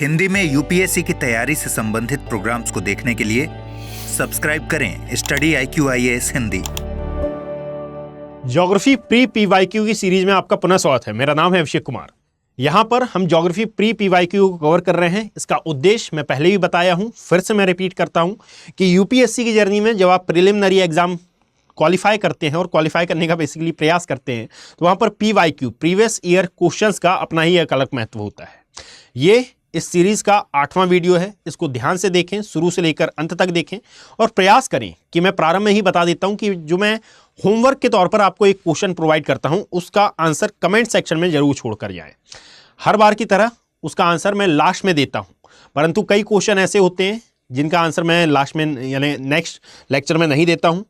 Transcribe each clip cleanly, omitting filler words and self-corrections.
हिंदी में यूपीएससी की तैयारी से संबंधित प्रोग्राम्स को देखने के लिए सब्सक्राइब करें study IQIAS Hindi. Geography pre PYQ की सीरीज में आपका पुनः स्वागत है। मेरा नाम है अभिषेक कुमार। यहाँ पर हम ज्योग्राफी प्री PYQ को कवर कर रहे हैं। इसका उद्देश्य मैं पहले भी बताया हूँ, फिर से मैं रिपीट करता हूँ कि यूपीएससी की जर्नी में जब आप प्रिलिमिनरी एग्जाम क्वालिफाई करते हैं और क्वालिफाई करने का बेसिकली प्रयास करते हैं तो वहाँ पर PYQ प्रीवियस ईयर क्वेश्चंस का अपना ही एक अलग महत्व होता है। ये इस सीरीज का 8वां वीडियो है। इसको ध्यान से देखें, शुरू से लेकर अंत तक देखें और प्रयास करें कि मैं प्रारंभ में ही बता देता हूं कि जो मैं होमवर्क के तौर पर आपको एक क्वेश्चन प्रोवाइड करता हूं उसका आंसर कमेंट सेक्शन में जरूर छोड़कर जाएं। हर बार की तरह उसका आंसर मैं लास्ट में देता हूं, परंतु कई क्वेश्चन ऐसे होते हैं जिनका आंसर मैं लास्ट में यानी नेक्स्ट लेक्चर में नहीं देता हूं।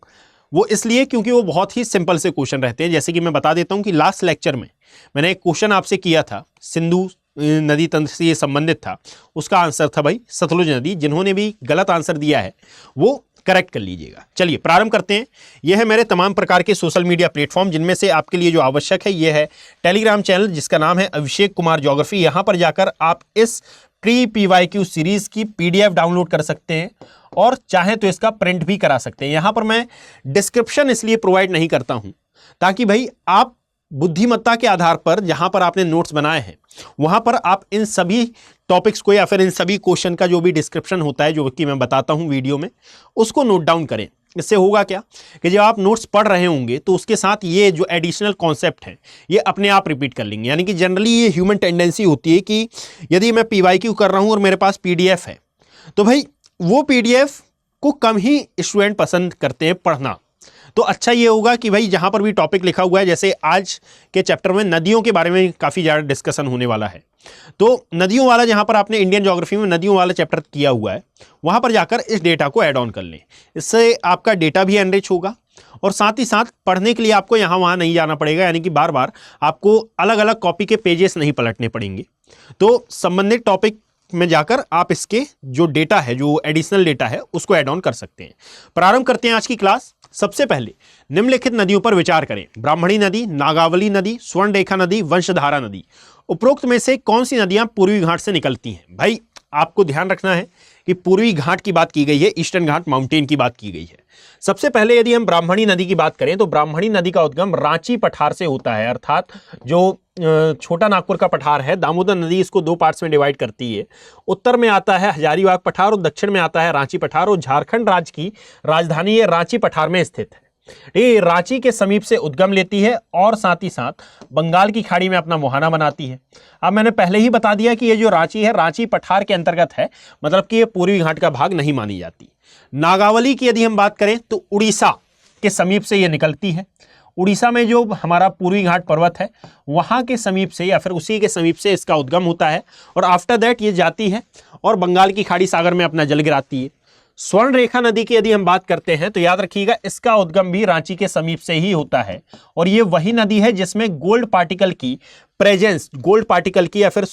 वो इसलिए क्योंकि वो बहुत ही सिंपल से क्वेश्चन रहते हैं। जैसे कि मैं बता देता हूं कि लास्ट लेक्चर में मैंने एक क्वेश्चन आपसे किया था, सिंधु नदी तंत्र से ये संबंधित था। उसका आंसर था भाई सतलुज नदी। जिन्होंने भी गलत आंसर दिया है वो करेक्ट कर लीजिएगा। चलिए प्रारंभ करते हैं। यह है मेरे तमाम प्रकार के सोशल मीडिया प्लेटफॉर्म, जिनमें से आपके लिए जो आवश्यक है यह है टेलीग्राम चैनल जिसका नाम है अभिषेक कुमार ज्योग्राफी। यहाँ पर जाकर आप इस प्री PYQ सीरीज की PDF डाउनलोड कर सकते हैं और चाहे तो इसका प्रिंट भी करा सकते हैं। यहाँ पर मैं डिस्क्रिप्शन इसलिए प्रोवाइड नहीं करता हूँ ताकि भाई आप बुद्धिमत्ता के आधार पर जहां पर आपने नोट्स बनाए हैं वहां पर आप इन सभी टॉपिक्स को या फिर इन सभी क्वेश्चन का जो भी डिस्क्रिप्शन होता है जो कि मैं बताता हूं वीडियो में, उसको नोट डाउन करें। इससे होगा क्या कि जब आप नोट्स पढ़ रहे होंगे तो उसके साथ ये जो एडिशनल कॉन्सेप्ट है ये अपने आप रिपीट कर लेंगे। यानी कि जनरली ये ह्यूमन टेंडेंसी होती है कि यदि मैं PYQ कर रहा हूं और मेरे पास PDF है तो भाई वो PDF को कम ही स्टूडेंट पसंद करते हैं पढ़ना। तो अच्छा ये होगा कि भाई जहां पर भी टॉपिक लिखा हुआ है, जैसे आज के चैप्टर में नदियों के बारे में काफ़ी ज़्यादा डिस्कशन होने वाला है, तो नदियों वाला जहां पर आपने इंडियन ज्योग्राफी में नदियों वाला चैप्टर किया हुआ है वहां पर जाकर इस डेटा को ऐड ऑन कर लें। इससे आपका डेटा भी एनरिच होगा और साथ ही साथ पढ़ने के लिए आपको यहाँ वहाँ नहीं जाना पड़ेगा। यानी कि बार बार आपको अलग अलग कॉपी के पेजेस नहीं पलटने पड़ेंगे। तो संबंधित टॉपिक में जाकर आप इसके जो डेटा है, जो एडिशनल डेटा है, उसको ऐड ऑन कर सकते हैं। प्रारंभ करते हैं आज की क्लास। सबसे पहले निम्नलिखित नदियों पर विचार करें। ब्राह्मणी नदी, नागावली नदी, स्वर्णरेखा नदी, वंशधारा नदी। उपरोक्त में से कौन सी नदियां पूर्वी घाट से निकलती हैं? भाई आपको ध्यान रखना है कि पूर्वी घाट की बात की गई है, ईस्टर्न घाट माउंटेन की बात की गई है। सबसे पहले यदि हम ब्राह्मणी नदी की बात करें तो ब्राह्मणी नदी का उद्गम रांची पठार से होता है, अर्थात जो छोटा नागपुर का पठार है। दामोदर नदी इसको दो पार्ट्स में डिवाइड करती है। उत्तर में आता है हजारीबाग पठार और दक्षिण में आता है रांची पठार और झारखंड राज्य की राजधानी ये रांची पठार में स्थित है। ये रांची के समीप से उद्गम लेती है और साथ ही साथ बंगाल की खाड़ी में अपना मुहाना बनाती है। अब मैंने पहले ही बता दिया कि ये जो रांची है रांची पठार के अंतर्गत है, मतलब कि ये पूर्वी घाट का भाग नहीं मानी जाती। नागावली की यदि हम बात करें तो उड़ीसा के समीप से ये निकलती है। उड़ीसा में जो हमारा पूर्वी घाट पर्वत है वहाँ के समीप से या फिर उसी के समीप से इसका उद्गम होता है और आफ्टर दैट ये जाती है और बंगाल की खाड़ी सागर में अपना जल गिराती है। स्वर्ण रेखा नदी की यदि हम बात करते हैं तो याद रखिएगा इसका उद्गम भी रांची के समीप से ही होता है और ये वही नदी है जिसमें गोल्ड पार्टिकल की प्रेजेंस, गोल्ड पार्टिकल की या फिर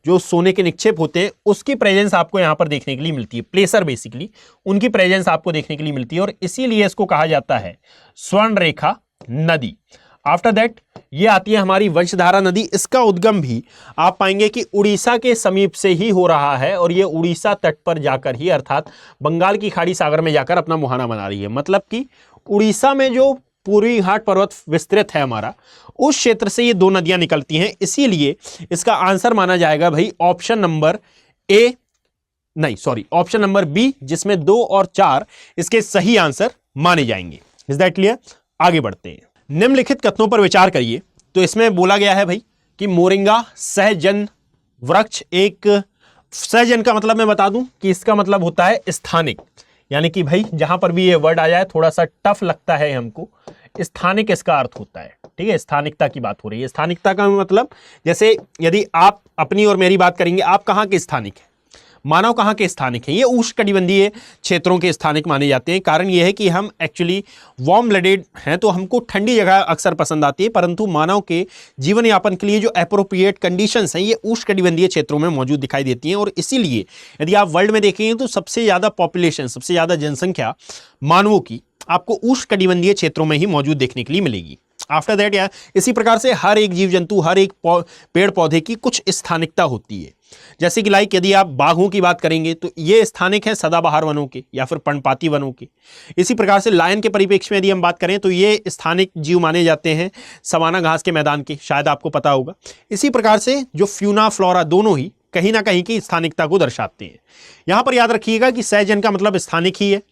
जो सोने के निक्षेप होते हैं उसकी प्रेजेंस आपको यहाँ पर देखने के लिए मिलती है। प्लेसर बेसिकली उनकी प्रेजेंस आपको देखने के लिए मिलती है और इसीलिए इसको कहा जाता है स्वर्ण रेखा नदी। आफ्टर दैट ये आती है हमारी वंशधारा नदी। इसका उद्गम भी आप पाएंगे कि उड़ीसा के समीप से ही हो रहा है और ये उड़ीसा तट पर जाकर ही अर्थात बंगाल की खाड़ी सागर में जाकर अपना मुहाना बना रही है। मतलब कि उड़ीसा में जो पूर्वी घाट पर्वत विस्तृत है हमारा, उस क्षेत्र से ये दो नदियां निकलती हैं। इसीलिए इसका आंसर माना जाएगा भाई option number option number B, जिसमें 2 और 4 इसके सही आंसर माने जाएंगे। Is that clear? आगे बढ़ते हैं। निम्नलिखित कथनों पर विचार करिए। तो इसमें बोला गया है भाई कि मोरिंगा सहजन वृक्ष एक, सहजन का मतलब मैं बता दूं कि इसका मतलब होता है स्थानिक। यानी कि भाई जहां पर भी ये वर्ड आ जाए थोड़ा सा टफ लगता है हमको, स्थानिक इसका अर्थ होता है। ठीक है, स्थानिकता की बात हो रही है। स्थानिकता का मतलब जैसे यदि आप अपनी और मेरी बात करेंगे, आप कहाँ के स्थानिक हैं? मानव कहाँ के स्थानिक हैं? ये उष्णकटिबंधीय क्षेत्रों के स्थानिक माने जाते हैं। कारण ये है कि हम एक्चुअली वार्म ब्लडेड हैं तो हमको ठंडी जगह अक्सर पसंद आती है, परंतु मानव के जीवन यापन के लिए जो एप्रोप्रिएट कंडीशंस हैं ये उष्णकटिबंधीय क्षेत्रों में मौजूद दिखाई देती हैं। और इसीलिए यदि आप वर्ल्ड में देखेंगे तो सबसे ज़्यादा पॉपुलेशन, सबसे ज़्यादा जनसंख्या मानवों की आपको उष्णकटिबंधीय क्षेत्रों में ही मौजूद देखने के लिए मिलेगी। आफ्टर दैट इसी प्रकार से हर एक जीव जंतु, हर एक पेड़ पौधे की कुछ स्थानिकता होती है। जैसे कि लाइक यदि आप बाघों की बात करेंगे तो ये स्थानिक है सदाबहार वनों के या फिर पर्णपाती वनों के। इसी प्रकार से लायन के परिप्रेक्ष्य में यदि हम बात करें तो ये स्थानिक जीव माने जाते हैं सवाना घास के मैदान के, शायद आपको पता होगा। इसी प्रकार से जो फ्यूना फ्लोरा दोनों ही कहीं ना कहीं की स्थानिकता को दर्शाते हैं। यहां पर याद रखिएगा कि सहजन का मतलब स्थानिक ही है।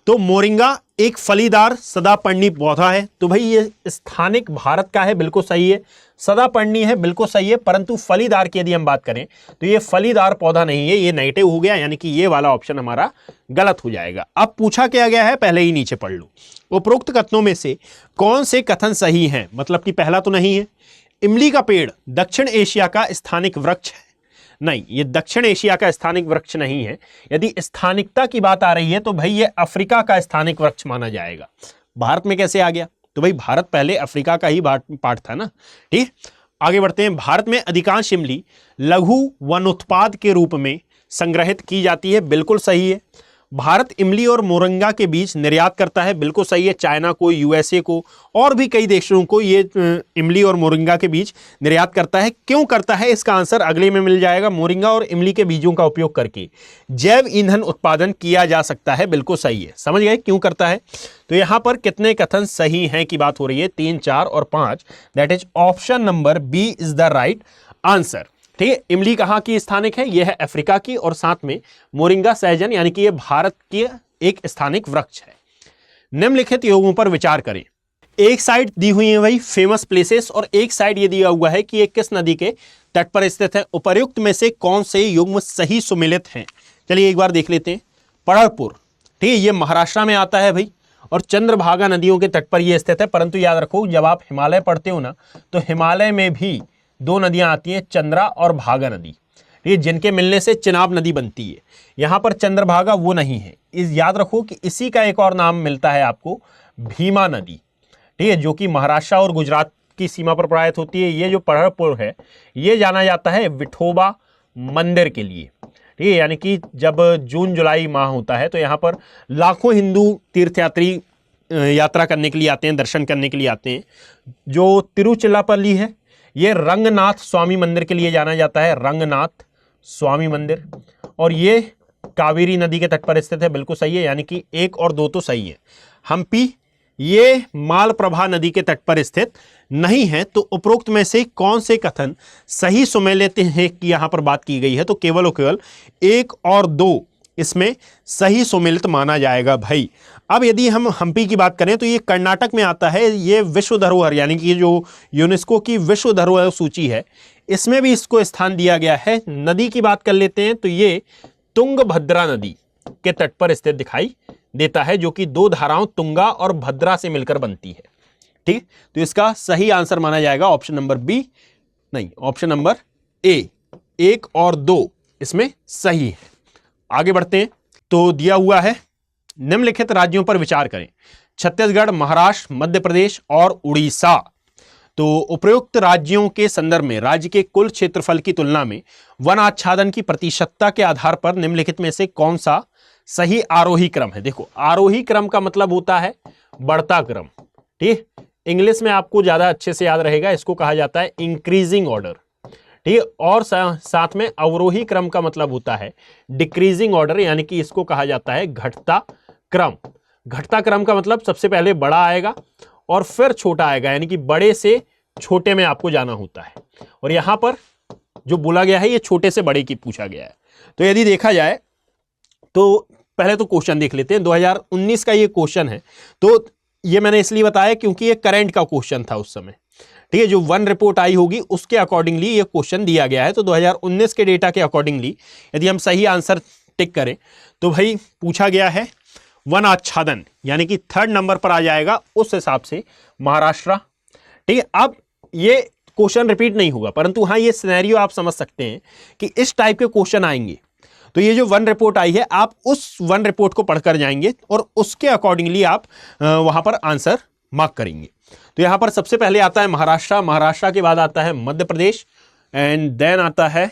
तो मोरिंगा एक फलीदार सदापर्णी पौधा है, तो भाई ये स्थानिक भारत का है, बिल्कुल सही है। सदापर्णी है, बिल्कुल सही है, परंतु फलीदार की यदि हम बात करें तो ये फलीदार पौधा नहीं है, ये नेगेटिव हो गया, यानी कि ये वाला ऑप्शन हमारा गलत हो जाएगा। अब पूछा क्या गया है, पहले ही नीचे पढ़ लो। उपरोक्त कथनों में से कौन से कथन सही हैं? मतलब कि पहला तो नहीं है, इमली का पेड़ दक्षिण एशिया का स्थानिक वृक्ष है। नहीं, ये दक्षिण एशिया का स्थानिक वृक्ष नहीं है। यदि स्थानिकता की बात आ रही है तो भाई ये अफ्रीका का स्थानिक वृक्ष माना जाएगा। भारत में कैसे आ गया? तो भाई भारत पहले अफ्रीका का ही पार्ट था ना। ठीक, आगे बढ़ते हैं। भारत में अधिकांश इमली लघु वनोत्पाद के रूप में संग्रहित की जाती है, बिल्कुल सही है। भारत इमली और मोरिंगा के बीच निर्यात करता है, बिल्कुल सही है। चाइना को, यूएसए को और भी कई देशों को ये इमली और मोरिंगा के बीच निर्यात करता है। क्यों करता है, इसका आंसर अगले में मिल जाएगा। मोरिंगा और इमली के बीजों का उपयोग करके जैव ईंधन उत्पादन किया जा सकता है, बिल्कुल सही है। समझ गए क्यों करता है? तो यहां पर कितने कथन सही हैं की बात हो रही है, 3, 4 और 5। That is option number B is the right answer. ठीक है, इमली कहाँ की स्थानिक है? यह है अफ्रीका की, और साथ में मोरिंगा सहजन यानी कि यह भारत की एक स्थानिक वृक्ष है। निम्नलिखित योगों पर विचार करें। एक साइड दी हुई है वही फेमस प्लेसेस, और एक साइड ये दिया हुआ है कि ये किस नदी के तट पर स्थित है। उपर्युक्त में से कौन से युग्म सही सुमेलित हैं? चलिए एक बार देख लेते हैं। पढ़रपुर, ठीक है, ये महाराष्ट्र में आता है भाई, और चंद्रभागा नदियों के तट पर यह स्थित है। परंतु याद रखो, जब आप हिमालय पढ़ते हो ना, तो हिमालय में भी 2 नदियां आती हैं, चंद्रा और भागा नदी, ये जिनके मिलने से चिनाब नदी बनती है। यहां पर चंद्रभागा वो नहीं है। याद रखो कि इसी का एक और नाम मिलता है आपको, भीमा नदी, ठीक है, जो कि महाराष्ट्र और गुजरात की सीमा पर प्रवाहित होती है। ये जो पढ़रपुर है, ये जाना जाता है विठोबा मंदिर के लिए, ठीक है, यानी कि जब जून जुलाई माह होता है तो यहाँ पर लाखों हिंदू तीर्थयात्री यात्रा करने के लिए आते हैं, दर्शन करने के लिए आते हैं। जो तिरुचिरापल्ली है, ये रंगनाथ स्वामी मंदिर के लिए जाना जाता है, रंगनाथ स्वामी मंदिर, और ये कावेरी नदी के तट पर स्थित है, बिल्कुल सही है, यानी कि 1 और 2 तो सही है। हम्पी, ये मालप्रभा नदी के तट पर स्थित नहीं है। तो उपरोक्त में से कौन से कथन सही सुमेलित हैं कि यहां पर बात की गई है? तो केवल और केवल 1 और 2 इसमें सही सुमेलित माना जाएगा भाई। अब यदि हम हम्पी की बात करें तो ये कर्नाटक में आता है। ये विश्व धरोहर यानी कि जो यूनेस्को की विश्व धरोहर सूची है, इसमें भी इसको स्थान दिया गया है। नदी की बात कर लेते हैं तो ये तुंगभद्रा नदी के तट पर स्थित दिखाई देता है, जो कि 2 धाराओं तुंगा और भद्रा से मिलकर बनती है। ठीक, तो इसका सही आंसर माना जाएगा ऑप्शन नंबर बी, नहीं ऑप्शन नंबर ए, 1 और 2 इसमें सही है। आगे बढ़ते हैं। तो दिया हुआ है, निम्नलिखित राज्यों पर विचार करें। छत्तीसगढ़, महाराष्ट्र, मध्य प्रदेश और उड़ीसा। तो उपयुक्त राज्यों के संदर्भ में राज्य के कुल क्षेत्रफल की तुलना में वन आच्छादन की प्रतिशतता के आधार पर निम्नलिखित में से कौन सा सही आरोही क्रम है? देखो, आरोही क्रम का मतलब होता है बढ़ता क्रम, ठीक, इंग्लिश में आपको ज्यादा अच्छे से याद रहेगा, इसको कहा जाता है इंक्रीजिंग ऑर्डर, ठीक, और साथ में अवरोही क्रम का मतलब होता है डिक्रीजिंग ऑर्डर, यानी कि इसको कहा जाता है घटता क्रम। घटता क्रम का मतलब सबसे पहले बड़ा आएगा और फिर छोटा आएगा, यानी कि बड़े से छोटे में आपको जाना होता है। और यहां पर जो बोला गया है ये छोटे से बड़े की पूछा गया है। तो यदि देखा जाए तो पहले तो क्वेश्चन देख लेते हैं। 2019 का ये क्वेश्चन है, तो ये मैंने इसलिए बताया क्योंकि ये करंट का क्वेश्चन था उस समय, ठीक है, जो वन रिपोर्ट आई होगी उसके अकॉर्डिंगली ये क्वेश्चन दिया गया है। तो 2019 के डेटा के अकॉर्डिंगली यदि हम सही आंसर टिक करें तो भाई पूछा गया है वन आच्छादन, यानी कि 3rd नंबर पर आ जाएगा उस हिसाब से महाराष्ट्र, ठीक है। अब ये क्वेश्चन रिपीट नहीं होगा, परंतु हाँ ये सिनेरियो आप समझ सकते हैं कि इस टाइप के क्वेश्चन आएंगे। तो ये जो वन रिपोर्ट आई है, आप उस वन रिपोर्ट को पढ़कर जाएंगे और उसके अकॉर्डिंगली आप वहां पर आंसर मार्क करेंगे। तो यहां पर सबसे पहले आता है महाराष्ट्र, महाराष्ट्र के बाद आता है मध्य प्रदेश, एंड देन आता है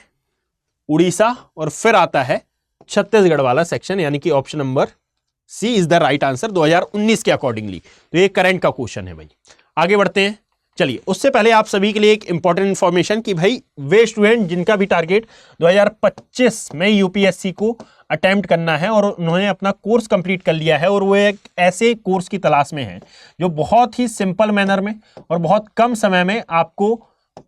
उड़ीसा, और फिर आता है छत्तीसगढ़ वाला सेक्शन, यानी कि option number C is the right answer 2019 के अकॉर्डिंगली। तो ये करंट का क्वेश्चन है भाई। आगे बढ़ते हैं। चलिए उससे पहले आप सभी के लिए एक इंपॉर्टेंट इंफॉर्मेशन कि भाई वे स्टूडेंट जिनका भी टारगेट 2025 में यूपीएससी को अटेम्प्ट करना है और उन्होंने अपना कोर्स कंप्लीट कर लिया है और वो एक ऐसे कोर्स की तलाश में है जो बहुत ही सिंपल मैनर में और बहुत कम समय में आपको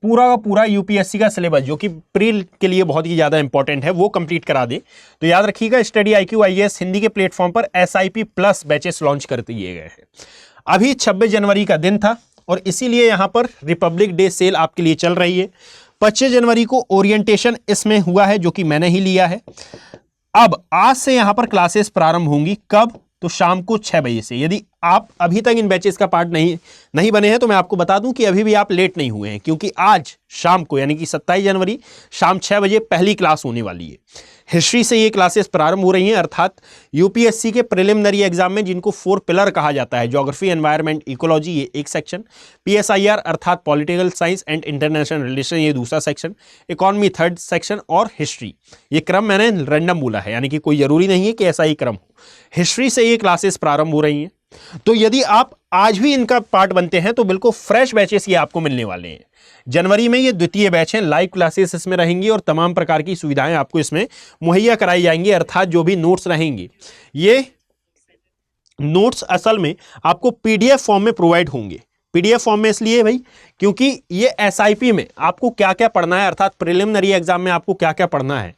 पूरा का पूरा यूपीएससी का सिलेबस जो कि प्री के लिए बहुत ही ज़्यादा इंपॉर्टेंट है वो कंप्लीट करा दे, तो याद रखिएगा स्टडी IQ IAS हिंदी के प्लेटफॉर्म पर SIP प्लस बैचेस लॉन्च कर दिए गए हैं। अभी 26 जनवरी का दिन था और इसीलिए यहाँ पर रिपब्लिक डे सेल आपके लिए चल रही है। 25 जनवरी को ओरिएंटेशन इसमें हुआ है जो कि मैंने ही लिया है। अब आज से यहाँ पर क्लासेस प्रारंभ होंगी, कब? तो शाम को 6 बजे से। यदि आप अभी तक इन बैचेस का पार्ट नहीं बने हैं तो मैं आपको बता दूं कि अभी भी आप लेट नहीं हुए हैं, क्योंकि आज शाम को यानी कि 27 जनवरी शाम 6 बजे पहली क्लास होने वाली है। हिस्ट्री से ये क्लासेस प्रारंभ हो रही हैं, अर्थात यूपीएससी के प्रिलिमिनरी एग्जाम में जिनको 4 पिलर कहा जाता है, ज्योग्राफी, एनवायरनमेंट, इकोलॉजी ये एक सेक्शन, PSIR अर्थात political science and international relation ये दूसरा सेक्शन, इकोनॉमी थर्ड सेक्शन और हिस्ट्री। ये क्रम मैंने रैंडम बोला है, यानी कि कोई जरूरी नहीं है कि ऐसा ही क्रम हो। हिस्ट्री से ये क्लासेस प्रारंभ हो रही हैं, तो यदि आप आज भी इनका पार्ट बनते हैं तो बिल्कुल फ्रेश बैचेस ये आपको मिलने वाले हैं। जनवरी में ये द्वितीय बैच है, लाइव क्लासेस इसमें रहेंगी और तमाम प्रकार की सुविधाएं आपको इसमें मुहैया कराई जाएंगी, अर्थात जो भी नोट्स रहेंगे ये नोट्स असल में आपको PDF फॉर्म में प्रोवाइड होंगे। PDF फॉर्म में इसलिए भाई क्योंकि ये SIP में आपको क्या क्या पढ़ना है, अर्थात प्रिलिमिनरी एग्जाम में आपको क्या क्या पढ़ना है,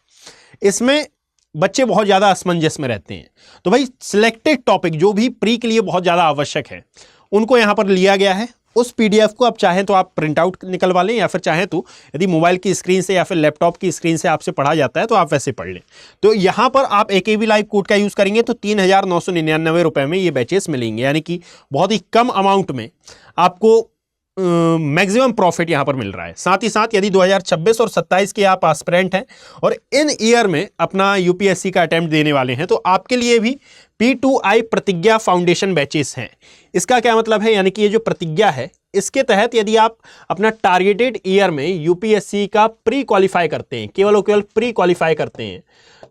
इसमें बच्चे बहुत ज़्यादा असमंजस में रहते हैं। तो भाई सिलेक्टेड टॉपिक जो भी प्री के लिए बहुत ज़्यादा आवश्यक है उनको यहाँ पर लिया गया है। उस PDF को आप चाहें तो आप प्रिंट आउट निकलवा लें, या फिर चाहें तो यदि मोबाइल की स्क्रीन से या फिर लैपटॉप की स्क्रीन से आपसे पढ़ा जाता है तो आप वैसे पढ़ लें। तो यहाँ पर आप AKB लाइव कोड का यूज़ करेंगे तो 3,999 रुपये में ये बैचेस मिलेंगे, यानी कि बहुत ही कम अमाउंट में आपको मैक्सिमम प्रॉफिट यहां पर मिल रहा है। साथ ही साथ यदि 2026 और 27 के आप एस्पिरेंट हैं और इन ईयर में अपना यूपीएससी का अटेम्प्ट देने वाले हैं तो आपके लिए भी P2I प्रतिज्ञा फाउंडेशन बैचेस हैं। इसका क्या मतलब है, यानी कि ये जो प्रतिज्ञा है इसके तहत यदि आप अपना टारगेटेड ईयर में यूपीएससी का प्री क्वालिफाई करते हैं, केवल और केवल प्री क्वालिफाई करते हैं,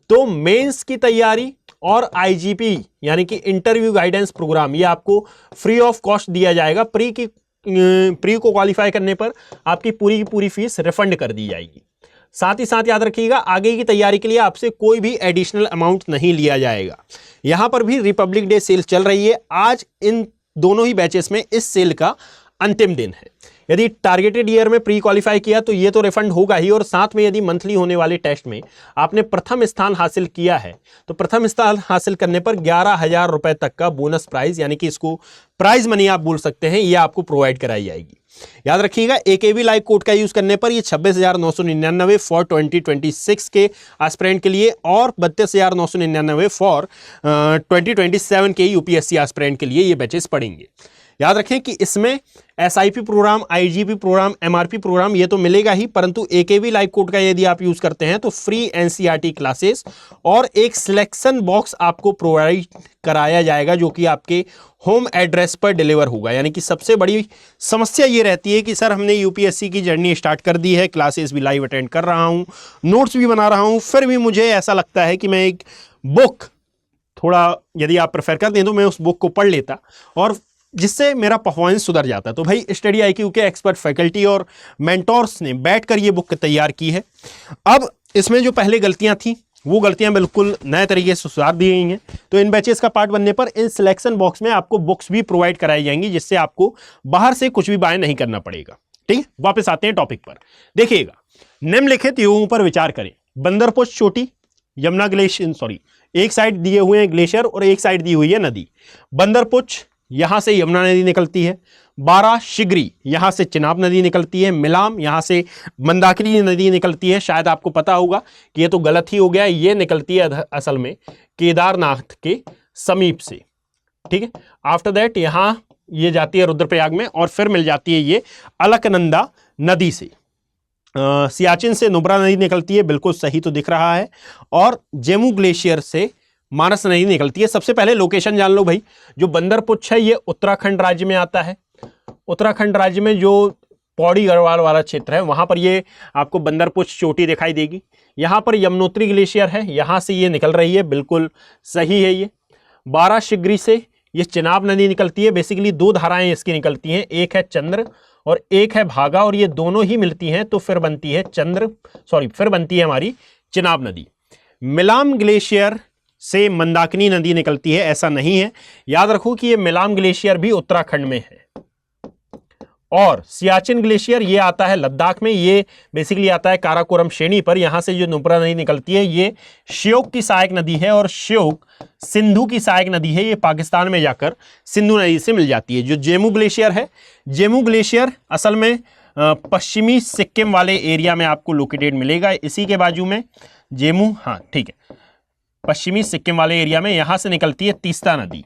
तो मेंस की तैयारी और IGP यानी कि इंटरव्यू गाइडेंस प्रोग्राम ये आपको फ्री ऑफ कॉस्ट दिया जाएगा। प्री को क्वालिफाई करने पर आपकी पूरी की पूरी फीस रिफंड कर दी जाएगी। साथ ही साथ याद रखिएगा आगे की तैयारी के लिए आपसे कोई भी एडिशनल अमाउंट नहीं लिया जाएगा। यहां पर भी रिपब्लिक डे सेल चल रही है। आज इन दोनों ही बैचेस में इस सेल का अंतिम दिन है। यदि टारगेटेड ईयर में प्री क्वालिफाई किया तो ये तो रिफंड होगा ही, और साथ में यदि मंथली होने वाले टेस्ट में आपने प्रथम स्थान हासिल किया है तो प्रथम स्थान हासिल करने पर 11,000 रुपए तक का बोनस प्राइज यानी कि इसको प्राइज मनी आप बोल सकते हैं, ये आपको प्रोवाइड कराई जाएगी। याद रखिएगा AKB लाइव कोड का यूज करने पर ये 26,999 फॉर 2026 के एस्पिरेंट के लिए और 32,999 फॉर 2027 के यूपीएससी एस्पिरेंट के लिए ये बैचेस पड़ेंगे। याद रखें कि इसमें SIP program, IGP program, MRP program ये तो मिलेगा ही, परंतु AKB लाइव कोड का यदि आप यूज करते हैं तो फ्री NCERT क्लासेस और एक सिलेक्शन बॉक्स आपको प्रोवाइड कराया जाएगा जो कि आपके होम एड्रेस पर डिलीवर होगा। यानी कि सबसे बड़ी समस्या ये रहती है कि सर हमने यूपीएससी की जर्नी स्टार्ट कर दी है, क्लासेस भी लाइव अटेंड कर रहा हूँ, नोट्स भी बना रहा हूँ, फिर भी मुझे ऐसा लगता है कि मैं एक बुक थोड़ा यदि आप प्रेफर कर दें तो मैं उस बुक को पढ़ लेता और जिससे मेरा परफॉर्मेंस सुधर जाता। तो भाई स्टडी IQ के एक्सपर्ट फैकल्टी और मेंटोर्स ने बैठकर ये बुक तैयार की है। अब इसमें जो पहले गलतियां थी वो गलतियां बिल्कुल नए तरीके से सुधार दी गई हैं। तो इन बैचेस का पार्ट बनने पर इन सिलेक्शन बॉक्स में आपको बुक्स भी प्रोवाइड कराई जाएंगी जिससे आपको बाहर से कुछ भी बाय नहीं करना पड़ेगा। ठीक है, वापस आते हैं टॉपिक पर। देखिएगा, निम्नलिखित युगों पर विचार करें। बंदरपुष्ट चोटी, यमुना ग्लेशियर, एक साइड दिए हुए हैं ग्लेशियर और एक साइड दी हुई है नदी। बंदरपुष्ट यहां से यमुना नदी निकलती है, 12 शिगरी यहां से चिनाब नदी निकलती है, मिलाम यहां से मंदाकिनी नदी निकलती है। शायद आपको पता होगा कि ये तो गलत ही हो गया, ये निकलती है असल में केदारनाथ के समीप से। ठीक है, आफ्टर दैट यहां ये जाती है रुद्रप्रयाग में और फिर मिल जाती है ये अलकनंदा नदी से। सियाचिन से नुब्रा नदी निकलती है, बिल्कुल सही तो दिख रहा है, और जेमू ग्लेशियर से मानस नदी निकलती है। सबसे पहले लोकेशन जान लो भाई, जो बंदरपुष्ट है ये उत्तराखंड राज्य में आता है। उत्तराखंड राज्य में जो पौड़ी गढ़वाल वाला क्षेत्र है वहां पर ये आपको बंदरपुष्ट चोटी दिखाई देगी। यहाँ पर यमुनोत्री ग्लेशियर है, यहाँ से ये निकल रही है, बिल्कुल सही है। ये 12 शिगरी से ये चिनाब नदी निकलती है। बेसिकली 2 धाराएं इसकी निकलती हैं, एक है चंद्र और एक है भागा, और ये दोनों ही मिलती हैं तो फिर बनती है फिर बनती है हमारी चिनाब नदी। मिलाम ग्लेशियर से मंदाकिनी नदी निकलती है, ऐसा नहीं है। याद रखो कि ये मिलाम ग्लेशियर भी उत्तराखंड में है, और सियाचिन ग्लेशियर ये आता है लद्दाख में, ये बेसिकली आता है काराकोरम श्रेणी पर। यहां से जो नुब्रा नदी निकलती है ये श्योक की सहायक नदी है, और श्योक सिंधु की सहायक नदी है, ये पाकिस्तान में जाकर सिंधु नदी से मिल जाती है। जो जेमू ग्लेशियर है, जेमू ग्लेशियर असल में पश्चिमी सिक्किम वाले एरिया में आपको लोकेटेड मिलेगा, इसी के बाजू में जेमू, हाँ ठीक है, पश्चिमी सिक्किम वाले एरिया में। यहां से निकलती है तीस्ता नदी,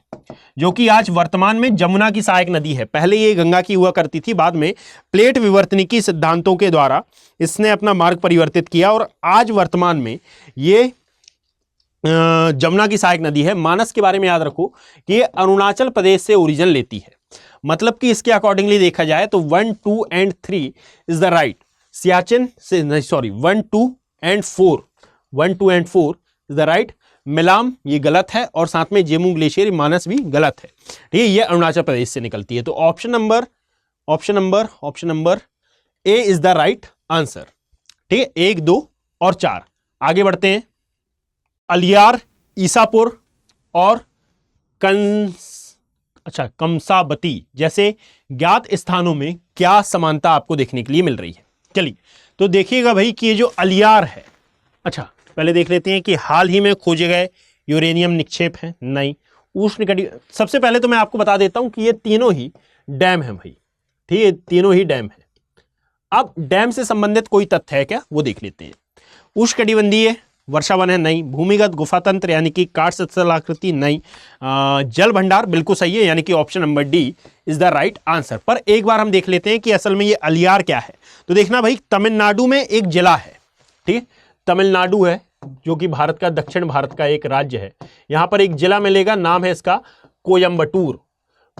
जो कि आज वर्तमान में जमुना की सहायक नदी है। पहले ये गंगा की हुआ करती थी, बाद में प्लेट विवर्तनिकी सिद्धांतों के द्वारा इसने अपना मार्ग परिवर्तित किया, और आज वर्तमान में ये जमुना की सहायक नदी है। मानस के बारे में याद रखो कि ये अरुणाचल प्रदेश से ओरिजिन लेती है, मतलब कि इसके अकॉर्डिंगली देखा जाए तो 1, 2 and 3 is the right. Siachen से 1, 2 and 4 is the right. Milam ये गलत है, और साथ में जेमू ग्लेशियर मानस भी गलत है, ठीक है, ये अरुणाचल प्रदेश से निकलती है। तो option number A is the right answer, ठीक है। 1, 2 और 4 आगे बढ़ते हैं। अलियार, ईसापुर और कमसाबती जैसे ज्ञात स्थानों में क्या समानता आपको देखने के लिए मिल रही है? चलिए तो देखिएगा भाई कि ये जो अलियार है, अच्छा पहले देख लेते हैं कि हाल ही में खोजे गए यूरेनियम निक्षेप हैं, नहीं। उष्णकटिबंधीय, सबसे पहले तो मैं आपको बता देता हूं कि ये तीनों ही डैम है भाई, ठीक है, तीनों ही डैम है। अब डैम से संबंधित कोई तथ्य है क्या, वो देख लेते हैं। उष्णकटिबंधीय वर्षा वन है, नहीं। भूमिगत गुफा तंत्र यानी कि काट स्थलाकृति, नहीं। जल भंडार बिल्कुल सही है, यानी कि option number D is the right answer. पर एक बार हम देख लेते हैं कि असल में ये अलियार क्या है। तो देखना भाई, तमिलनाडु में एक जिला है, ठीक है, तमिलनाडु है जो कि भारत का, दक्षिण भारत का एक राज्य है। यहां पर एक जिला मिलेगा, नाम है इसका कोयंबटूर।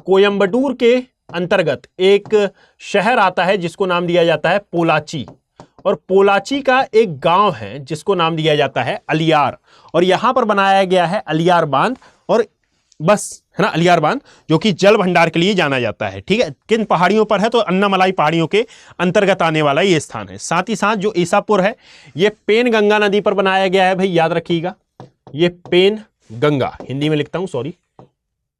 कोयंबटूर के अंतर्गत एक शहर आता है जिसको नाम दिया जाता है पोलाची, और पोलाची का एक गांव है जिसको नाम दिया जाता है अलियार, और यहां पर बनाया गया है अलियार बांध, और बस है ना, अलियार बांध जो कि जल भंडार के लिए जाना जाता है, ठीक है। किन पहाड़ियों पर है, तो अन्नामलाई पहाड़ियों के अंतर्गत आने वाला ये स्थान है। साथ ही साथ जो ईसापुर है ये पेन गंगा नदी पर बनाया गया है भाई, याद रखिएगा, ये पेन गंगा, हिंदी में लिखता हूं सॉरी,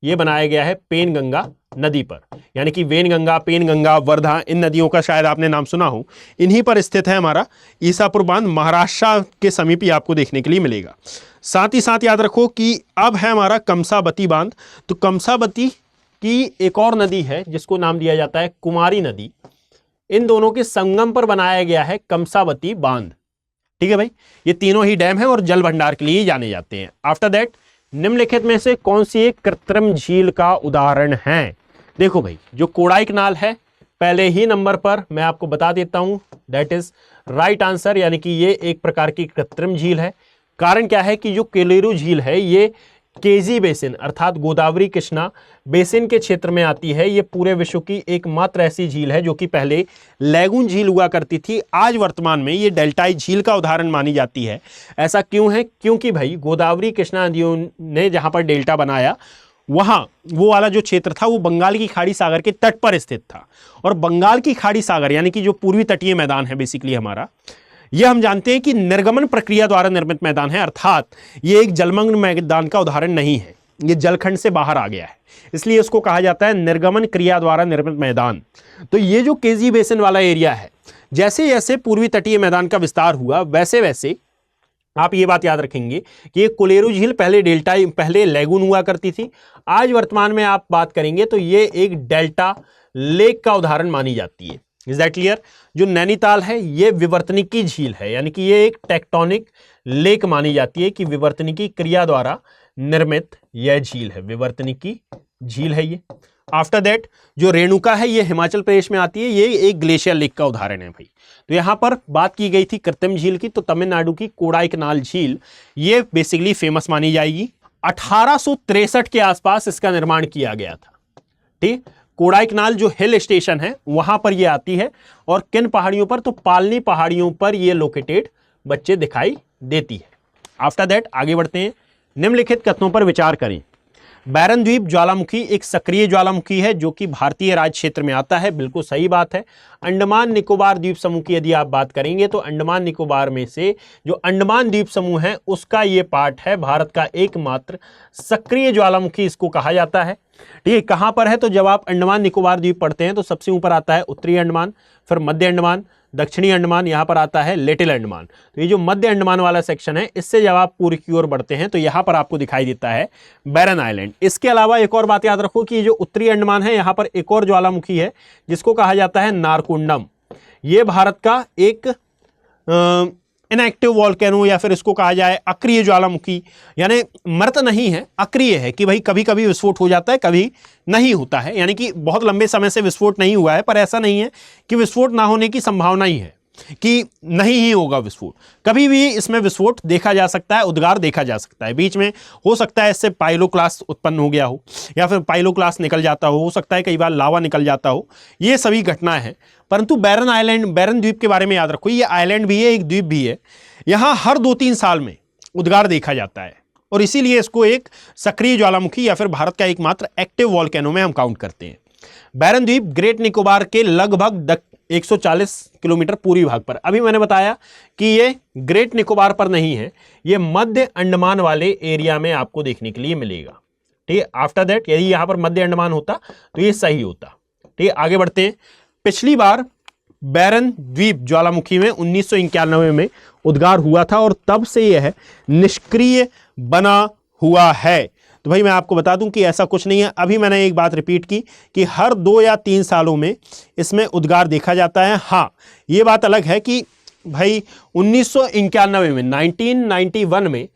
ये बनाया गया है पेन गंगा नदी पर, यानी कि वेन गंगा, पेन गंगा, वर्धा, इन नदियों का शायद आपने नाम सुना हो, इन्हीं पर स्थित है हमारा ईसापुर बांध। महाराष्ट्र के समीप ही आपको देखने के लिए मिलेगा। साथ ही साथ याद रखो कि अब है हमारा कमसाबती बांध। तो कमसाबती की एक और नदी है जिसको नाम दिया जाता है कुमारी नदी, इन दोनों के संगम पर बनाया गया है कमसाबती बांध, ठीक है भाई। ये तीनों ही डैम है और जल भंडार के लिए जाने जाते हैं। आफ्टर दैट, निम्नलिखित में से कौन सी एक कृत्रिम झील का उदाहरण है? देखो भाई, जो कोडाई कनाल है पहले ही नंबर पर मैं आपको बता देता हूं, दैट इज राइट आंसर, यानी कि ये एक प्रकार की कृत्रिम झील है। कारण क्या है कि जो कोलेरू झील है ये केजी बेसिन अर्थात गोदावरी कृष्णा बेसिन के क्षेत्र में आती है। ये पूरे विश्व की एकमात्र ऐसी झील है जो कि पहले लैगून झील हुआ करती थी, आज वर्तमान में ये डेल्टाई झील का उदाहरण मानी जाती है। ऐसा क्यों है? क्योंकि भाई गोदावरी कृष्णा नदियों ने जहां पर डेल्टा बनाया वहां वो वाला जो क्षेत्र था वो बंगाल की खाड़ी सागर के तट पर स्थित था, और बंगाल की खाड़ी सागर यानी कि जो पूर्वी तटीय मैदान है बेसिकली हमारा, यह हम जानते हैं कि निर्गमन प्रक्रिया द्वारा निर्मित मैदान है, अर्थात ये एक जलमग्न मैदान का उदाहरण नहीं है, ये जलखंड से बाहर आ गया है, इसलिए इसको कहा जाता है निर्गमन क्रिया द्वारा निर्मित मैदान। तो ये जो केजी बेसिन वाला एरिया है, जैसे जैसे पूर्वी तटीय मैदान का विस्तार हुआ वैसे वैसे आप ये बात याद रखेंगे कि ये कोलेरू झील पहले लैगून हुआ करती थी, आज वर्तमान में आप बात करेंगे तो ये एक डेल्टा लेक का उदाहरण मानी जाती है। Is that clear? जो नैनीताल है ये विवर्तनिकी झील है, यानी कि ये एक टेक्टोनिक लेक मानी जाती है कि विवर्तनिकी क्रिया द्वारा निर्मित यह झील है, विवर्तनिकी झील है ये। आफ्टर दैट जो रेणुका है ये हिमाचल प्रदेश में आती है, ये एक ग्लेशियर लेक का उदाहरण है भाई। तो यहां पर बात की गई थी कृत्रिम झील की, तो तमिलनाडु की कोडाईकनाल झील ये बेसिकली फेमस मानी जाएगी। 1863 के आसपास इसका निर्माण किया गया था, ठीक। कोडाईकनाल जो हिल स्टेशन है वहां पर ये आती है, और किन पहाड़ियों पर? तो पालनी पहाड़ियों पर ये लोकेटेड बच्चे दिखाई देती है। आफ्टर दैट आगे बढ़ते हैं। निम्नलिखित कथनों पर विचार करें। बैरन द्वीप ज्वालामुखी एक सक्रिय ज्वालामुखी है जो कि भारतीय राज्य क्षेत्र में आता है, बिल्कुल सही बात है। अंडमान निकोबार द्वीप समूह की यदि आप बात करेंगे तो अंडमान निकोबार में से जो अंडमान द्वीप समूह है उसका ये पार्ट है, भारत का एकमात्र सक्रिय ज्वालामुखी इसको कहा जाता है। ठीक है, कहां पर है? तो जब आप अंडमान निकोबार द्वीप पढ़ते हैं तो सबसे ऊपर आता है उत्तरी अंडमान, फिर मध्य अंडमान, दक्षिणी अंडमान, यहां पर आता है लिटिल अंडमान। तो ये जो मध्य अंडमान वाला सेक्शन है, इससे जब आप पूर्व की ओर बढ़ते हैं तो यहां पर आपको दिखाई देता है बैरन आइलैंड। इसके अलावा एक और बात याद रखो कि जो उत्तरी अंडमान है, यहां पर एक और ज्वालामुखी है जिसको कहा जाता है नारकुंडम। ये भारत का एक इनएक्टिव वॉल्केनो या फिर इसको कहा जाए अक्रिय ज्वालामुखी, यानी मृत नहीं है, अक्रिय है कि भाई कभी कभी विस्फोट हो जाता है, कभी नहीं होता है, यानी कि बहुत लंबे समय से विस्फोट नहीं हुआ है। पर ऐसा नहीं है कि विस्फोट ना होने की संभावना ही है, कि नहीं ही होगा विस्फोट, कभी भी इसमें विस्फोट देखा जा सकता है, उद्गार देखा जा सकता है। बीच में हो सकता है इससे पाइलोक्लास्ट उत्पन्न हो गया हो या फिर पाइलोक्लास्ट निकल जाता हो सकता है कई बार लावा निकल जाता हो, ये सभी घटनाएं हैं। परंतु बैरन आइलैंड, बैरन द्वीप के बारे में याद रखो, ये आइलैंड भी है, एक द्वीप भी है, यहां हर 2-3 साल में उद्गार देखा जाता है और इसीलिए इसको एक सक्रिय ज्वालामुखी या फिर भारत का एकमात्र एक्टिव वॉल्केनो में हम काउंट करते हैं। बैरन द्वीप ग्रेट निकोबार के लगभग 140 किलोमीटर पूर्वी भाग पर, अभी मैंने बताया कि ये ग्रेट निकोबार पर नहीं है, ये मध्य अंडमान वाले एरिया में आपको देखने के लिए मिलेगा। ठीक है, आफ्टर दैट यदि यहां पर मध्य अंडमान होता तो ये सही होता। ठीक है, आगे बढ़ते हैं। पिछली बार बैरन द्वीप ज्वालामुखी में 1991 में उद्गार हुआ था और तब से यह निष्क्रिय बना हुआ है। तो भाई मैं आपको बता दूं कि ऐसा कुछ नहीं है। अभी मैंने एक बात रिपीट की कि हर 2 या 3 सालों में इसमें उद्गार देखा जाता है। हाँ, ये बात अलग है कि भाई 1991 में 1991 में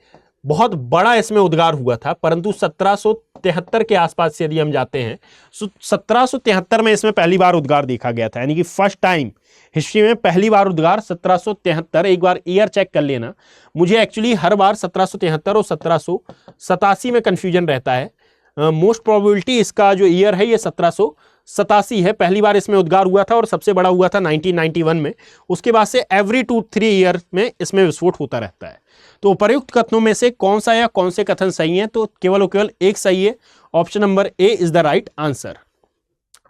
बहुत बड़ा इसमें उद्गार हुआ था, परंतु 1773 के आसपास से यदि हम जाते हैं, 1773 में इसमें पहली बार उद्गार देखा गया था, यानी कि फर्स्ट टाइम हिस्ट्री में पहली बार उद्गार 1773। एक बार ईयर चेक कर लेना, मुझे एक्चुअली हर बार 1773 और 1787 में कंफ्यूजन रहता है। मोस्ट प्रोबेबिलिटी इसका जो ईयर है ये 1787 है। पहली बार इसमें उद्गार हुआ था और सबसे बड़ा हुआ था 1991 में। उसके बाद से एवरी 2-3 ईयर में इसमें विस्फोट होता रहता है। तो उपर्युक्त कथनों में से कौन सा या कौन से कथन सही हैं? तो केवल और केवल एक सही है, option number A is the right answer.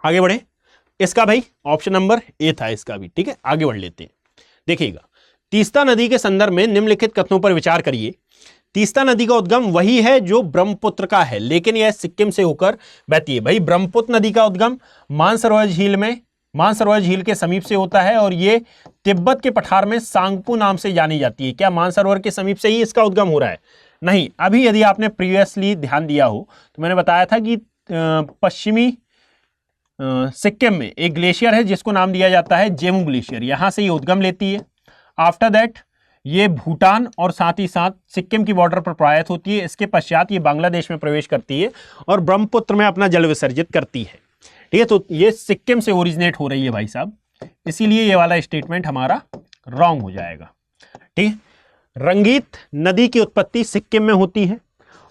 आगे बढ़े, इसका भाई ऑप्शन नंबर ए था इसका भी। ठीक है, आगे बढ़ लेते हैं। देखिएगा, तीस्ता नदी के संदर्भ में निम्नलिखित कथनों पर विचार करिए। तीस्ता नदी का उद्गम वही है जो ब्रह्मपुत्र का है, लेकिन यह सिक्किम से होकर बहती है। भाई ब्रह्मपुत्र नदी का उद्गम मानसरोवर झील में, मानसरोवर झील के समीप से होता है और ये तिब्बत के पठार में सांगपू नाम से जानी जाती है। क्या मानसरोवर के समीप से ही इसका उद्गम हो रहा है? नहीं। अभी यदि आपने प्रीवियसली ध्यान दिया हो तो मैंने बताया था कि पश्चिमी सिक्किम में एक ग्लेशियर है जिसको नाम दिया जाता है जेमू ग्लेशियर, यहां से ये उद्गम लेती है। आफ्टर दैट ये भूटान और साथ ही साथ सिक्किम की बॉर्डर पर प्रवाहित होती है। इसके पश्चात ये बांग्लादेश में प्रवेश करती है और ब्रह्मपुत्र में अपना जल विसर्जित करती है। ठीक है, तो ये सिक्किम से ओरिजिनेट हो रही है भाई साहब, इसीलिए ये वाला स्टेटमेंट हमारा रॉन्ग हो जाएगा। ठीक है, रंगीत नदी की उत्पत्ति सिक्किम में होती है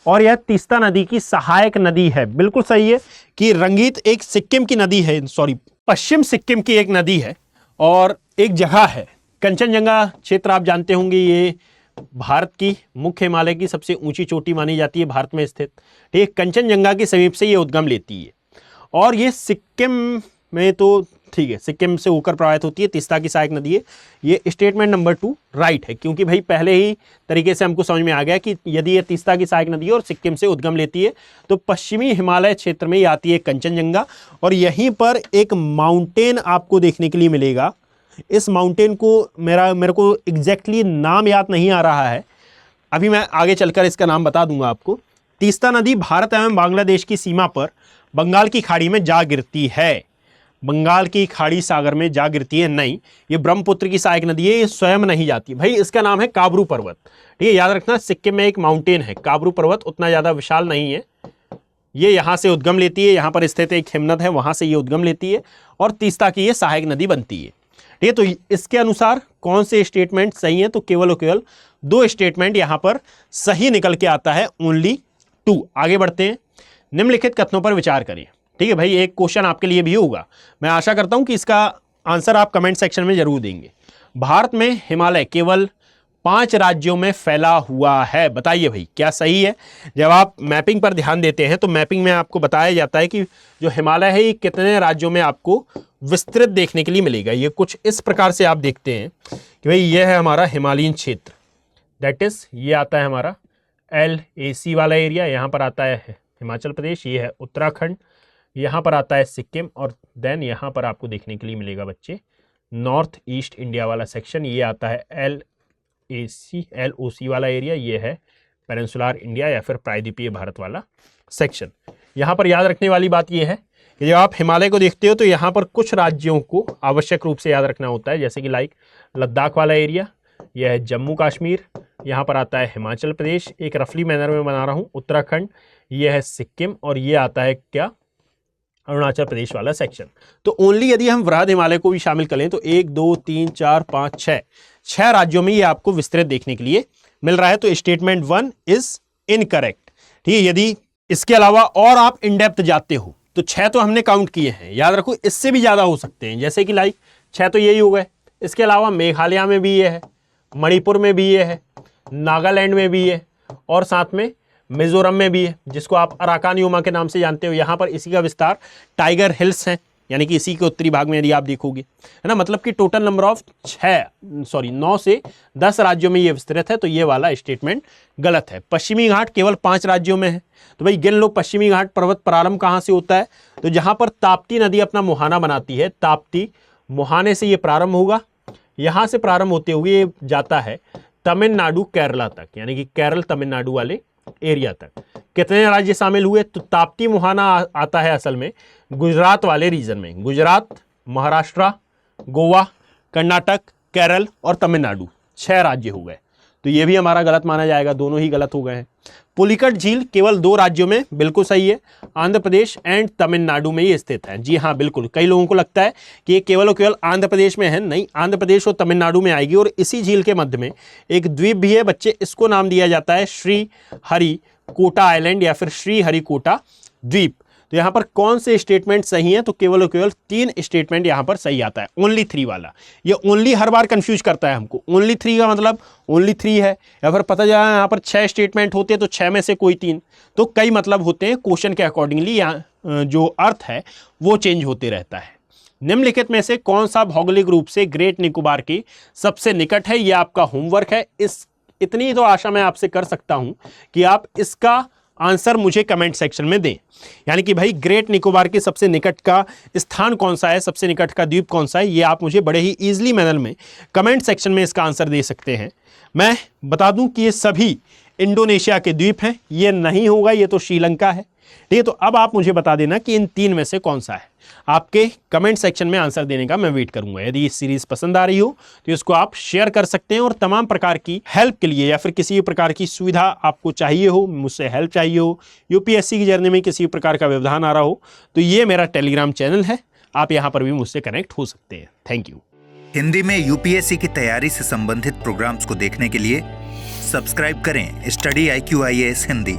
और यह तीस्ता नदी की सहायक नदी है। बिल्कुल सही है कि रंगीत एक सिक्किम की नदी है, सॉरी पश्चिम सिक्किम की एक नदी है और एक जगह है कंचनजंगा क्षेत्र, आप जानते होंगे ये भारत की मुख्य हिमालय की सबसे ऊंची चोटी मानी जाती है भारत में स्थित। ठीक है, कंचनजंगा के समीप से ये उद्गम लेती है और ये सिक्किम में, तो ठीक है, सिक्किम से होकर प्रवाहित होती है, तीस्ता की सहायक नदी है। ये स्टेटमेंट नंबर 2 राइट है, क्योंकि भाई पहले ही तरीके से हमको समझ में आ गया कि यदि ये तीस्ता की सहायक नदी है और सिक्किम से उद्गम लेती है तो पश्चिमी हिमालय क्षेत्र में ये आती है कंचनजंगा और यहीं पर एक माउंटेन आपको देखने के लिए मिलेगा। इस माउंटेन को मेरे को एग्जैक्टली नाम याद नहीं आ रहा है, अभी मैं आगे चलकर इसका नाम बता दूंगा आपको। तीस्ता नदी भारत एवं बांग्लादेश की सीमा पर बंगाल की खाड़ी में जा गिरती है। बंगाल की खाड़ी सागर में जा गिरती है, नहीं, ये ब्रह्मपुत्र की सहायक नदी है, ये स्वयं नहीं जाती। भाई इसका नाम है काबरू पर्वत। ठीक है, याद रखना, सिक्किम में एक माउंटेन है काबरू पर्वत, उतना ज़्यादा विशाल नहीं है। ये यहाँ से उद्गम लेती है, यहाँ पर स्थित एक हिमनद है, वहाँ से ये उद्गम लेती है और तीस्ता की ये सहायक नदी बनती है। ठीक है, तो इसके अनुसार कौन से स्टेटमेंट सही हैं? तो केवल और केवल 2 स्टेटमेंट यहाँ पर सही निकल के आता है, ओनली 2। आगे बढ़ते हैं, निम्नलिखित कथनों पर विचार करें। ठीक है भाई, एक क्वेश्चन आपके लिए भी होगा, मैं आशा करता हूं कि इसका आंसर आप कमेंट सेक्शन में जरूर देंगे। भारत में हिमालय केवल 5 राज्यों में फैला हुआ है। बताइए भाई क्या सही है? जब आप मैपिंग पर ध्यान देते हैं तो मैपिंग में आपको बताया जाता है कि जो हिमालय है ये कितने राज्यों में आपको विस्तृत देखने के लिए मिलेगा। ये कुछ इस प्रकार से आप देखते हैं कि भाई ये है हमारा हिमालयन क्षेत्र, दैट इज ये आता है हमारा LAC वाला एरिया, यहाँ पर आता है हिमाचल प्रदेश, ये है उत्तराखंड, यहाँ पर आता है सिक्किम, और देन यहाँ पर आपको देखने के लिए मिलेगा बच्चे नॉर्थ ईस्ट इंडिया वाला सेक्शन, ये आता है LOC वाला एरिया, ये है पेनिनसुलर इंडिया या फिर प्रायद्वीपीय भारत वाला सेक्शन। यहाँ पर याद रखने वाली बात ये है कि जब आप हिमालय को देखते हो तो यहाँ पर कुछ राज्यों को आवश्यक रूप से याद रखना होता है, जैसे कि लाइक लद्दाख वाला एरिया, यह है जम्मू कश्मीर, यहाँ पर आता है हिमाचल प्रदेश, एक रफली मैनर में बना रहा हूँ, उत्तराखंड, ये है सिक्किम, और ये आता है क्या अरुणाचल प्रदेश वाला सेक्शन। तो ओनली यदि हम वृहद हिमालय को भी शामिल करें तो 1 2 3 4 5 6 राज्यों में ये आपको विस्तृत देखने के लिए मिल रहा है। तो स्टेटमेंट 1 इज इनकरेक्ट। ठीक है, यदि इसके अलावा और आप इन डेप्थ जाते हो तो 6 तो हमने काउंट किए हैं, याद रखो इससे भी ज्यादा हो सकते हैं, जैसे कि लाइक 6 तो यही हो गए। इसके अलावा मेघालय में भी ये है, मणिपुर में भी ये है, नागालैंड में भी है, और साथ में मिजोरम में भी है, जिसको आप अराकान योमा के नाम से जानते हो। यहाँ पर इसी का विस्तार टाइगर हिल्स है, यानी कि इसी के उत्तरी भाग में यदि आप देखोगे, है ना, मतलब कि टोटल नंबर ऑफ 9 से 10 राज्यों में ये विस्तृत है। तो ये वाला स्टेटमेंट गलत है। पश्चिमी घाट केवल 5 राज्यों में है, तो भाई गिन लो पश्चिमी घाट पर्वत प्रारंभ कहाँ से होता है, तो जहाँ पर ताप्ती नदी अपना मुहाना बनाती है, ताप्ती मुहाने से ये प्रारंभ होगा, यहाँ से प्रारंभ होते हुए ये जाता है तमिलनाडु केरला तक, यानी कि केरल तमिलनाडु वाले एरिया तक। कितने राज्य शामिल हुए, तो ताप्ती मुहाना आता है असल में गुजरात वाले रीजन में, गुजरात, महाराष्ट्र, गोवा, कर्नाटक, केरल और तमिलनाडु, 6 राज्य हो गए। तो ये भी हमारा गलत माना जाएगा, दोनों ही गलत हो गए हैं। पुलिकट झील केवल 2 राज्यों में, बिल्कुल सही है, आंध्र प्रदेश एंड तमिलनाडु में ये स्थित है। जी हाँ बिल्कुल, कई लोगों को लगता है कि ये केवल और केवल आंध्र प्रदेश में है, नहीं, आंध्र प्रदेश और तमिलनाडु में आएगी। और इसी झील के मध्य में एक द्वीप भी है बच्चे, इसको नाम दिया जाता है श्री हरिकोटा आइलैंड या फिर श्री हरिकोटा द्वीप। तो यहाँ पर कौन से स्टेटमेंट सही है, तो केवल और केवल 3 स्टेटमेंट यहाँ पर सही आता है, ओनली 3 वाला। ये ओनली हर बार कंफ्यूज करता है हमको, ओनली 3 का मतलब ओनली 3 है, या फिर पता चला यहाँ पर 6 स्टेटमेंट होते हैं तो 6 में से कोई 3, तो कई मतलब होते हैं, क्वेश्चन के अकॉर्डिंगली यहाँ जो अर्थ है वो चेंज होते रहता है। निम्नलिखित में से कौन सा भौगोलिक रूप से ग्रेट निकोबार के सबसे निकट है, ये आपका होमवर्क है। इतनी तो आशा मैं आपसे कर सकता हूं कि आप इसका आंसर मुझे कमेंट सेक्शन में दें, यानी कि भाई ग्रेट निकोबार के सबसे निकट का स्थान कौन सा है, सबसे निकट का द्वीप कौन सा है, ये आप मुझे बड़े ही ईजिली मैनर में कमेंट सेक्शन में इसका आंसर दे सकते हैं। मैं बता दूं कि ये सभी इंडोनेशिया के द्वीप हैं, ये नहीं होगा, ये तो श्रीलंका है। ठीक है, तो अब आप मुझे बता देना कि इन 3 में से कौन सा है। आपके कमेंट सेक्शन में आंसर देने का मैं वेट करूंगा। यदि इस सीरीज पसंद आ रही हो तो इसको आप शेयर कर सकते हैं, और तमाम प्रकार की हेल्प के लिए या फिर किसी भी प्रकार की सुविधा आपको चाहिए हो, मुझसे हेल्प चाहिए हो, यूपीएससी की जर्नी में किसी भी प्रकार का व्यवधान आ रहा हो, तो ये मेरा टेलीग्राम चैनल है, आप यहाँ पर भी मुझसे कनेक्ट हो सकते हैं। Thank you. हिंदी में यूपीएससी की तैयारी से संबंधित प्रोग्राम्स को देखने के लिए सब्सक्राइब करें स्टडी IQ IAS हिंदी।